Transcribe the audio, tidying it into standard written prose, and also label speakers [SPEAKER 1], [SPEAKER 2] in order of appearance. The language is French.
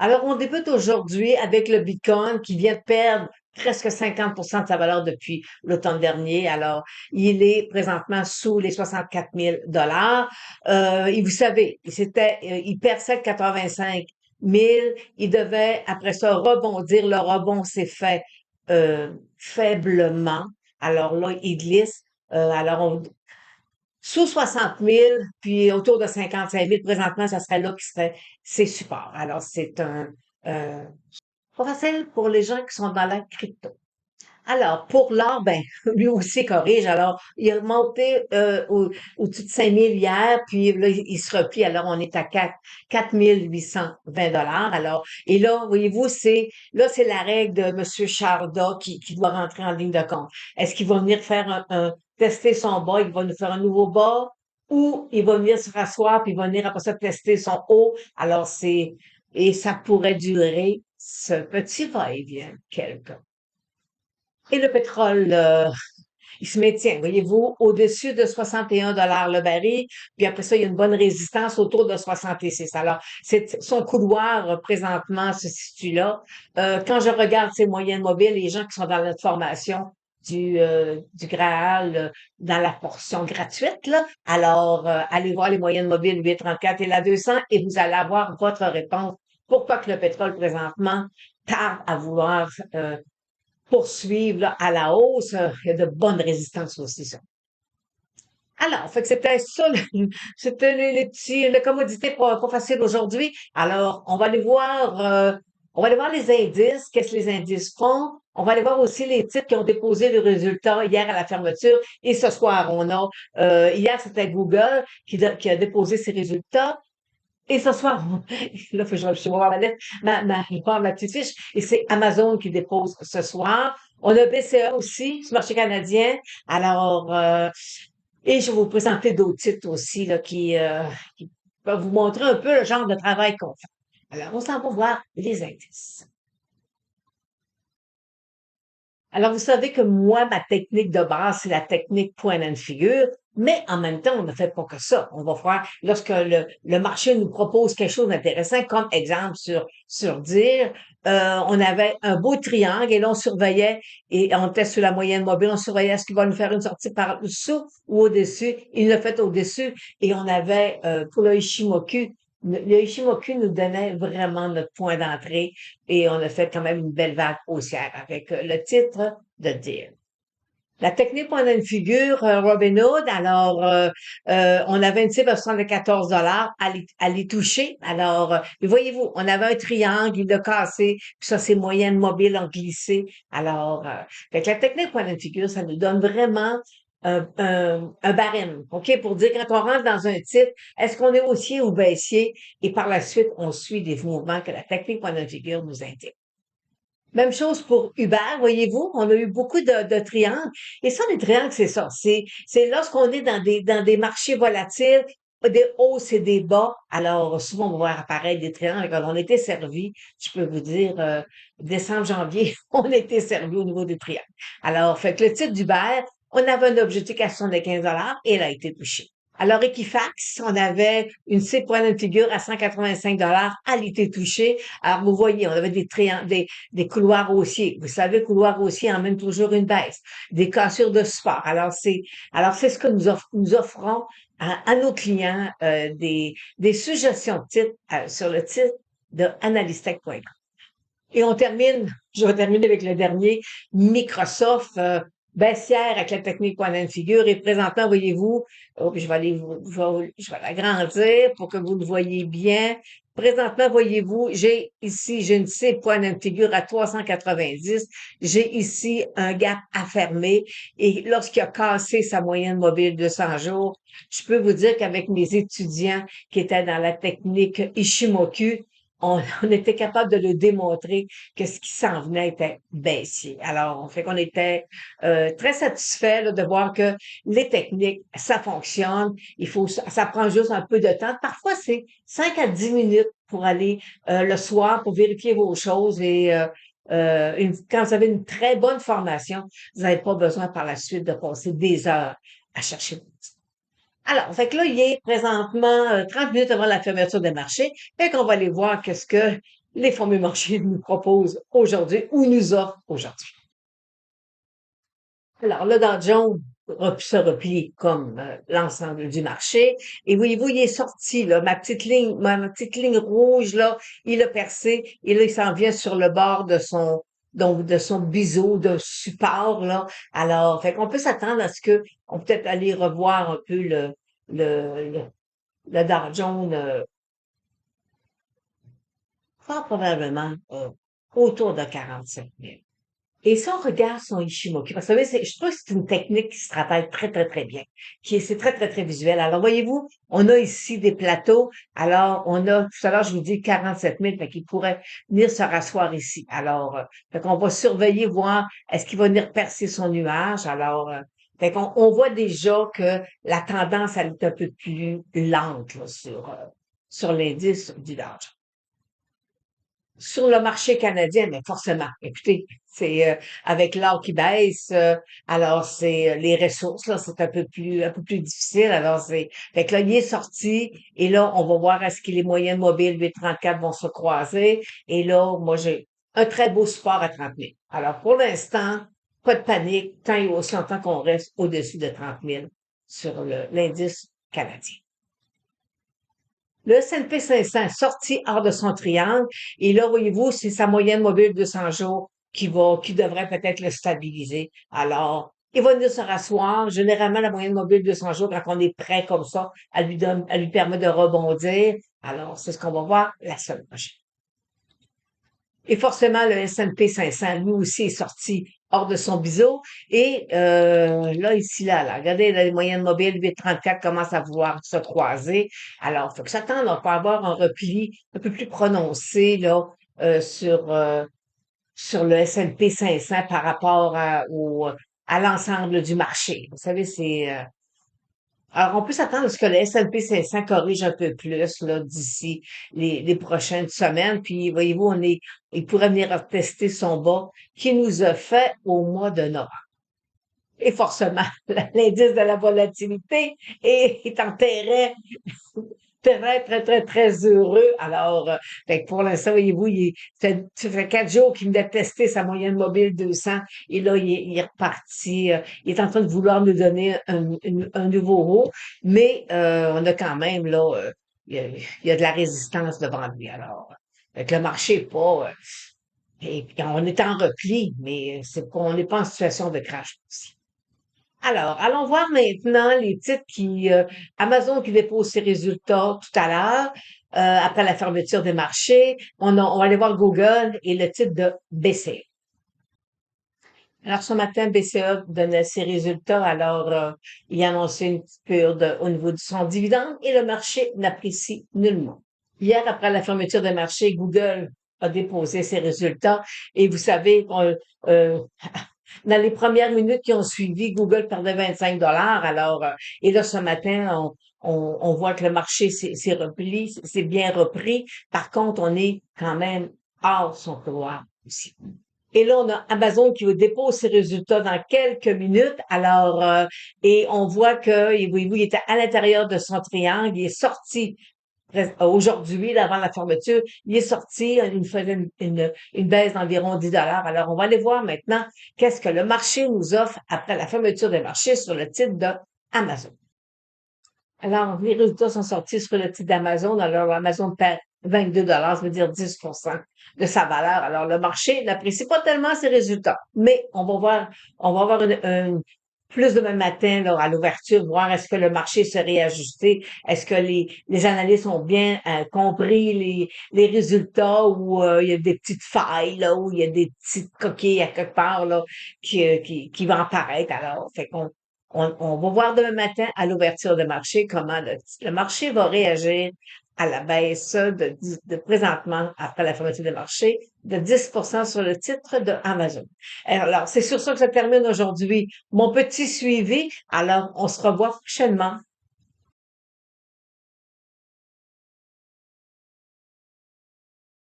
[SPEAKER 1] Alors, on débute aujourd'hui avec le Bitcoin qui vient de perdre presque 50% de sa valeur depuis l'automne dernier. Alors, il est présentement sous les 64 000 dollars. Et vous savez, il perd 7,85 000. Il devait, après ça, rebondir. Le rebond s'est fait faiblement. Alors là, il glisse. Sous 60 000, puis autour de 55 000, présentement, ça serait là qui serait c'est support. Alors, euh, pas facile pour les gens qui sont dans la crypto. Alors, pour l'or, ben, lui aussi corrige. Alors, il est monté au-dessus de 5 000 hier, puis là, il se replie. Alors, on est à 4 820 dollars. Alors, et là, voyez-vous, c'est la règle de Monsieur Charda qui doit rentrer en ligne de compte. Est-ce qu'il va venir faire tester son bas, il va nous faire un nouveau bas, ou il va venir se rasseoir, puis il va venir après ça tester son haut. Alors, et ça pourrait durer ce petit va-et-vient quelque. Et le pétrole, il se maintient, voyez-vous, au-dessus de 61 dollars le baril, puis après ça, il y a une bonne résistance autour de 66. Alors, son couloir présentement se situe là. Quand je regarde ces moyennes mobiles, les gens qui sont dans notre formation du Graal, dans la portion gratuite, là, alors allez voir les moyennes mobiles 834 et la 200 et vous allez avoir votre réponse. Pourquoi que le pétrole présentement tarde à vouloir poursuivre là, à la hausse, il y a de bonnes résistances aussi, ça. Alors, fait que c'était ça, c'était les commodités pas faciles aujourd'hui. Alors, on va aller voir les indices, qu'est-ce que les indices font. On va aller voir aussi les titres qui ont déposé le résultat hier à la fermeture et ce soir. Hier, c'était Google qui a déposé ses résultats. Et ce soir, là, faut que je vais voir ma lettre, je vais voir ma petite fiche, et c'est Amazon qui dépose ce soir. On a BCE aussi, ce marché canadien. Alors, et je vais vous présenter d'autres titres aussi, là, qui peuvent vous montrer un peu le genre de travail qu'on fait. Alors, on s'en va voir les indices. Alors, vous savez que moi, ma technique de base, c'est la technique point and figure, mais en même temps, on ne fait pas que ça. On va voir, lorsque le marché nous propose quelque chose d'intéressant, comme exemple sur dire, on avait un beau triangle et là, on surveillait et on était sur la moyenne mobile, on surveillait est-ce qu'il va nous faire une sortie par dessous ou au-dessus. Il l'a fait au-dessus et on avait, pour le Ishimoku, le Ishimoku nous donnait vraiment notre point d'entrée et on a fait quand même une belle vague haussière avec le titre de Deal. La technique point une figure, Robinhood, alors on avait une cible à 74 dollars à les toucher. Alors, voyez-vous, on avait un triangle, il a cassé, puis ça, c'est moyenne mobile en glissé. Alors, fait que la technique point une figure, ça nous donne vraiment un barème, OK? Pour dire quand on rentre dans un titre, est-ce qu'on est haussier ou baissier? Et par la suite, on suit des mouvements que la technique point une figure nous indique. Même chose pour Uber, voyez-vous, on a eu beaucoup de triangles. Et ça, les triangles, c'est ça. C'est lorsqu'on est dans des marchés volatiles, des hausses et des bas. Alors, souvent, on va voir apparaître des triangles. Quand on était servi, je peux vous dire, décembre, janvier, on était servi au niveau des triangles. Alors, fait que le titre d'Uber, on avait un objectif à 75 et elle a été touchée. Alors, Equifax, on avait une cible point de figure à 185 elle a été touchée. Alors, vous voyez, on avait des couloirs haussiers. Vous savez, couloirs haussiers emmènent toujours une baisse, des cassures de support. Alors c'est ce que nous offrons à nos clients des suggestions de titres sur le site de analystech.com. Et je vais terminer avec le dernier, Microsoft, baissière avec la technique point and figure. Et présentement, voyez-vous, je vais je vais l'agrandir pour que vous le voyez bien. Présentement, voyez-vous, j'ai une cible point and figure à 390. J'ai ici un gap à fermer. Et lorsqu'il a cassé sa moyenne mobile de 100 jours, je peux vous dire qu'avec mes étudiants qui étaient dans la technique Ishimoku, on était capable de le démontrer que ce qui s'en venait était baissier. Alors, on fait qu'on était très satisfait là, de voir que les techniques, ça fonctionne. Ça prend juste un peu de temps. Parfois, c'est 5 à 10 minutes pour aller le soir pour vérifier vos choses et quand vous avez une très bonne formation, vous n'avez pas besoin par la suite de passer des heures à chercher. Alors, fait que là, il est présentement 30 minutes avant la fermeture des marchés. Fait qu'on va aller voir qu'est-ce que les fameux marchés nous proposent aujourd'hui ou nous offrent aujourd'hui. Alors, le Dow Jones se replie comme l'ensemble du marché. Et voyez-vous, il est sorti, là, ma petite ligne rouge, là, il a percé et là, il s'en vient sur le bord donc, de son biseau de support, là. Alors, fait qu'on peut s'attendre à ce que, on peut peut-être aller revoir un peu le, le, le Dow Jones, fort probablement, autour de 47 000. Et si on regarde son Ishimoku, parce que vous savez, je trouve que c'est une technique qui se travaille très, très, très bien, c'est très, très, très visuel. Alors, voyez-vous, on a ici des plateaux. Alors, on a, tout à l'heure, je vous dis 47 000, fait qu'il pourrait venir se rasseoir ici. Alors, fait qu'on va surveiller, voir est-ce qu'il va venir percer son nuage. Alors, fait qu'on on voit déjà que la tendance, elle est un peu plus lente, là, sur l'indice du Dow. Sur le marché canadien, mais forcément, écoutez, c'est avec l'or qui baisse, alors c'est les ressources, là, c'est un peu plus difficile. Alors fait que là, il est sorti, et là, on va voir est-ce que les moyennes mobiles 8,34 vont se croiser. Et là, moi, j'ai un très beau support à 30 000. Alors, pour l'instant, pas de panique, tant et aussi longtemps qu'on reste au-dessus de 30 000 sur l'indice canadien. Le S&P 500 est sorti hors de son triangle et là, voyez-vous, c'est sa moyenne mobile de 100 jours qui devrait peut-être le stabiliser. Alors, il va venir se rasseoir. Généralement, la moyenne mobile de 100 jours, quand on est prêt comme ça, elle lui permet de rebondir. Alors, c'est ce qu'on va voir la semaine prochaine. Et forcément, le S&P 500, lui aussi, est sorti hors de son biseau. Et là, ici, là, regardez, là, les moyennes mobiles 8,34 commencent à vouloir se croiser. Alors, il faut que ça tende, on peut avoir un repli un peu plus prononcé là sur le S&P 500 par rapport à l'ensemble du marché. Vous savez, alors, on peut s'attendre à ce que le S&P 500 corrige un peu plus là d'ici les prochaines semaines. Puis, voyez-vous, il pourrait venir tester son bas qui nous a fait au mois de novembre. Et forcément, l'indice de la volatilité est en très, très, très, très heureux. Alors, fait que pour l'instant, voyez-vous, ça fait 4 jours qu'il venait tester sa moyenne mobile 200 et là, il est reparti. Il est en train de vouloir nous donner un nouveau haut, mais on a quand même, là, il y a de la résistance devant lui. Alors, fait que le marché est pas... et puis on est en repli, mais on n'est pas en situation de crash aussi. Alors, allons voir maintenant les titres Amazon qui dépose ses résultats tout à l'heure, après la fermeture des marchés. On va aller voir Google et le titre de BCE. Alors, ce matin, BCE donnait ses résultats. Alors, il a annoncé une coupure au niveau de son dividende et le marché n'apprécie nullement. Hier, après la fermeture des marchés, Google a déposé ses résultats et vous savez, dans les premières minutes qui ont suivi, Google perdait 25 dollars. Alors, et là, ce matin, on voit que le marché s'est repli, s'est bien repris. Par contre, on est quand même hors son couloir aussi. Et là, on a Amazon qui dépose ses résultats dans quelques minutes. Alors, et on voit que il était à l'intérieur de son triangle. Il est sorti aujourd'hui, là, avant la fermeture, il est sorti, il faisait une baisse d'environ 10 dollars. Alors, on va aller voir maintenant qu'est-ce que le marché nous offre après la fermeture des marchés sur le titre de Amazon. Alors, les résultats sont sortis sur le titre d'Amazon. Alors, Amazon perd 22 dollars, ça veut dire 10% de sa valeur. Alors, le marché n'apprécie pas tellement ces résultats. Mais on va voir plus demain matin, là, à l'ouverture, voir est-ce que le marché se réajusté, est-ce que les analystes ont bien compris les résultats ou il y a des petites failles, là, où il y a des petites coquilles à quelque part, là, qui vont apparaître. Alors, fait qu'on on va voir demain matin à l'ouverture de marché comment le marché va réagir à la baisse de présentement après la fermeture des marchés de 10% sur le titre de Amazon. Alors, c'est sur ça que ça termine aujourd'hui mon petit suivi. Alors, on se revoit prochainement